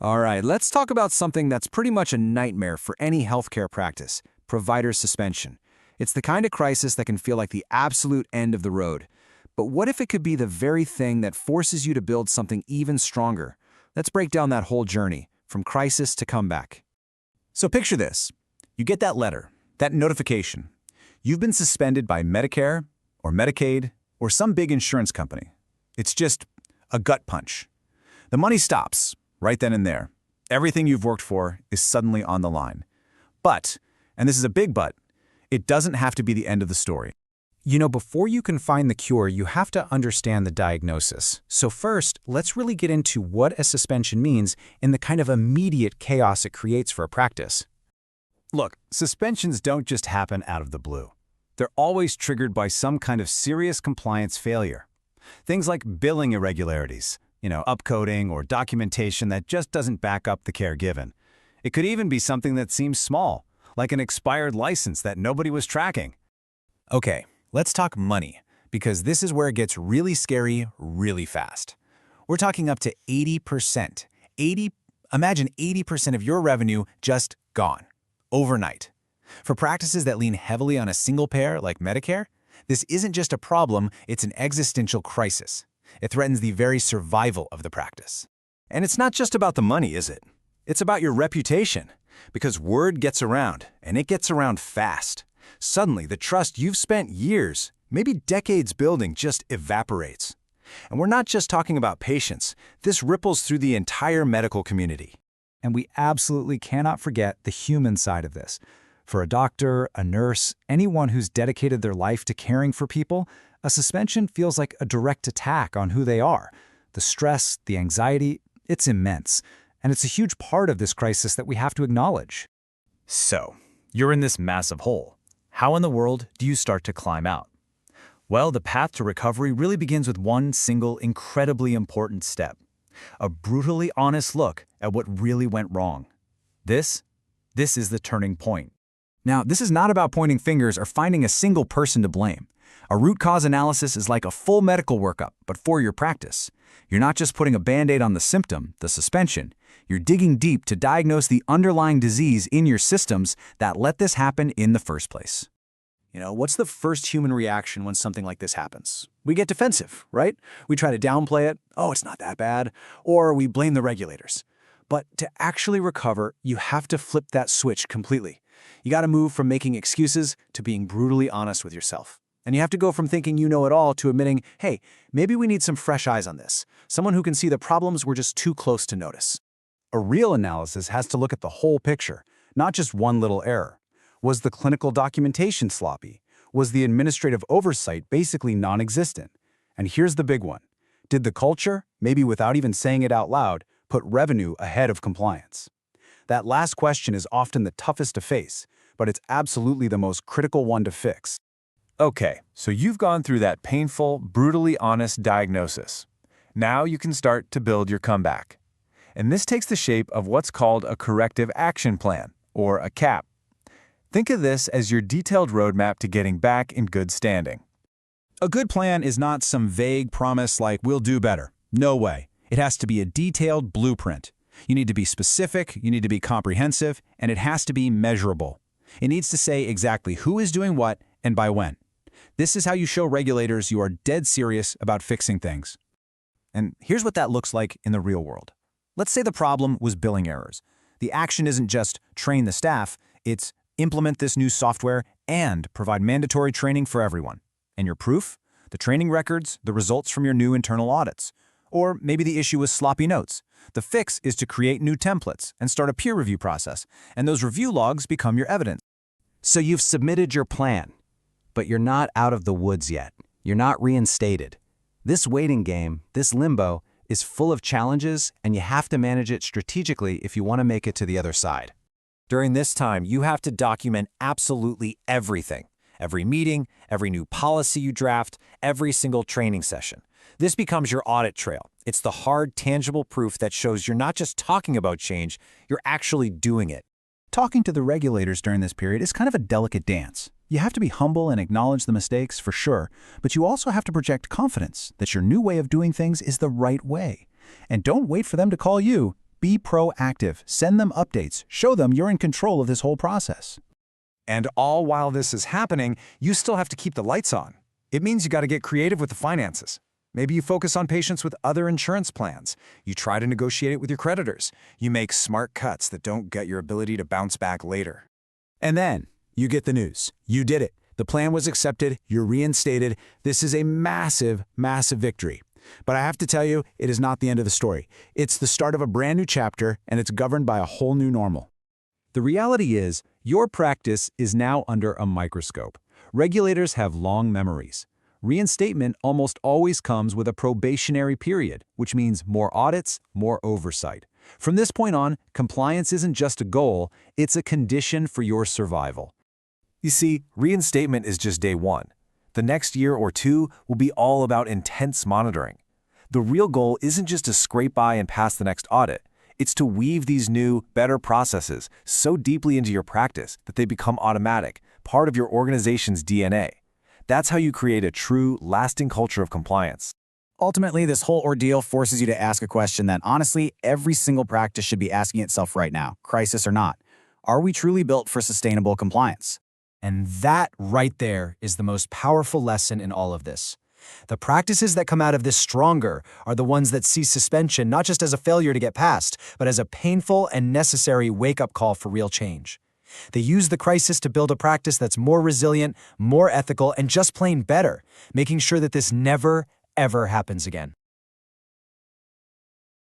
All right, let's talk about something that's pretty much a nightmare for any healthcare practice, provider suspension. It's the kind of crisis that can feel like the absolute end of the road. But what if it could be the very thing that forces you to build something even stronger? Let's break down that whole journey, from crisis to comeback. So picture this. You get that letter, that notification. You've been suspended by Medicare or Medicaid or some big insurance company. It's just a gut punch. The money stops right then and there. Everything you've worked for is suddenly on the line. But, and this is a big but, it doesn't have to be the end of the story. You know, before you can find the cure, you have to understand the diagnosis. So first, let's really get into what a suspension means and the kind of immediate chaos it creates for a practice. Look, suspensions don't just happen out of the blue. They're always triggered by some kind of serious compliance failure. Things like billing irregularities, upcoding or documentation that just doesn't back up the care given. It could even be something that seems small, like an expired license that nobody was tracking. Okay, let's talk money, because this is where it gets really scary really fast. We're talking up to 80%. Imagine 80% of your revenue just gone, overnight. For practices that lean heavily on a single payer like Medicare, this isn't just a problem, it's an existential crisis. It threatens the very survival of the practice. And it's not just about the money, is it? It's about your reputation, because word gets around, and it gets around fast. Suddenly, the trust you've spent years, maybe decades building, just evaporates. And we're not just talking about patients. This ripples through the entire medical community. And we absolutely cannot forget the human side of this. For a doctor, a nurse, anyone who's dedicated their life to caring for people, a suspension feels like a direct attack on who they are. The stress, the anxiety, it's immense. And it's a huge part of this crisis that we have to acknowledge. So, you're in this massive hole. How in the world do you start to climb out? Well, the path to recovery really begins with one single, incredibly important step. A brutally honest look at what really went wrong. This is the turning point. Now, this is not about pointing fingers or finding a single person to blame. A root cause analysis is like a full medical workup, but for your practice. You're not just putting a Band-Aid on the symptom, the suspension. You're digging deep to diagnose the underlying disease in your systems that let this happen in the first place. What's the first human reaction when something like this happens? We get defensive, right? We try to downplay it. Oh, it's not that bad. Or we blame the regulators. But to actually recover, you have to flip that switch completely. You got to move from making excuses to being brutally honest with yourself. And you have to go from thinking you know it all to admitting, hey, maybe we need some fresh eyes on this. Someone who can see the problems we're just too close to notice. A real analysis has to look at the whole picture, not just one little error. Was the clinical documentation sloppy? Was the administrative oversight basically non-existent? And here's the big one. Did the culture, maybe without even saying it out loud, put revenue ahead of compliance? That last question is often the toughest to face, but it's absolutely the most critical one to fix. Okay, so you've gone through that painful, brutally honest diagnosis. Now you can start to build your comeback. And this takes the shape of what's called a corrective action plan, or a CAP. Think of this as your detailed roadmap to getting back in good standing. A good plan is not some vague promise like we'll do better. No way. It has to be a detailed blueprint. You need to be specific, you need to be comprehensive, and it has to be measurable. It needs to say exactly who is doing what and by when. This is how you show regulators you are dead serious about fixing things. And here's what that looks like in the real world. Let's say the problem was billing errors. The action isn't just train the staff, it's implement this new software and provide mandatory training for everyone. And your proof? The training records, the results from your new internal audits. Or maybe the issue was sloppy notes. The fix is to create new templates and start a peer review process, and those review logs become your evidence. So you've submitted your plan, but you're not out of the woods yet. You're not reinstated. This waiting game, this limbo, is full of challenges, and you have to manage it strategically if you want to make it to the other side. During this time, you have to document absolutely everything. Every meeting, every new policy you draft, every single training session. This becomes your audit trail. It's the hard, tangible proof that shows you're not just talking about change, you're actually doing it. Talking to the regulators during this period is kind of a delicate dance. You have to be humble and acknowledge the mistakes, for sure, but you also have to project confidence that your new way of doing things is the right way. And don't wait for them to call you. Be proactive. Send them updates. Show them you're in control of this whole process. And all while this is happening, you still have to keep the lights on. It means you got to get creative with the finances. Maybe you focus on patients with other insurance plans. You try to negotiate it with your creditors. You make smart cuts that don't gut your ability to bounce back later. And then you get the news. You did it. The plan was accepted. You're reinstated. This is a massive, massive victory. But I have to tell you, it is not the end of the story. It's the start of a brand new chapter, and it's governed by a whole new normal. The reality is, your practice is now under a microscope. Regulators have long memories. Reinstatement almost always comes with a probationary period, which means more audits, more oversight. From this point on, compliance isn't just a goal, it's a condition for your survival. You see, reinstatement is just day one. The next year or two will be all about intense monitoring. The real goal isn't just to scrape by and pass the next audit. It's to weave these new, better processes so deeply into your practice that they become automatic, part of your organization's DNA. That's how you create a true, lasting culture of compliance. Ultimately, this whole ordeal forces you to ask a question that, honestly, every single practice should be asking itself right now, crisis or not. Are we truly built for sustainable compliance? And that right there is the most powerful lesson in all of this. The practices that come out of this stronger are the ones that see suspension not just as a failure to get past, but as a painful and necessary wake-up call for real change. They use the crisis to build a practice that's more resilient, more ethical, and just plain better, making sure that this never, ever happens again.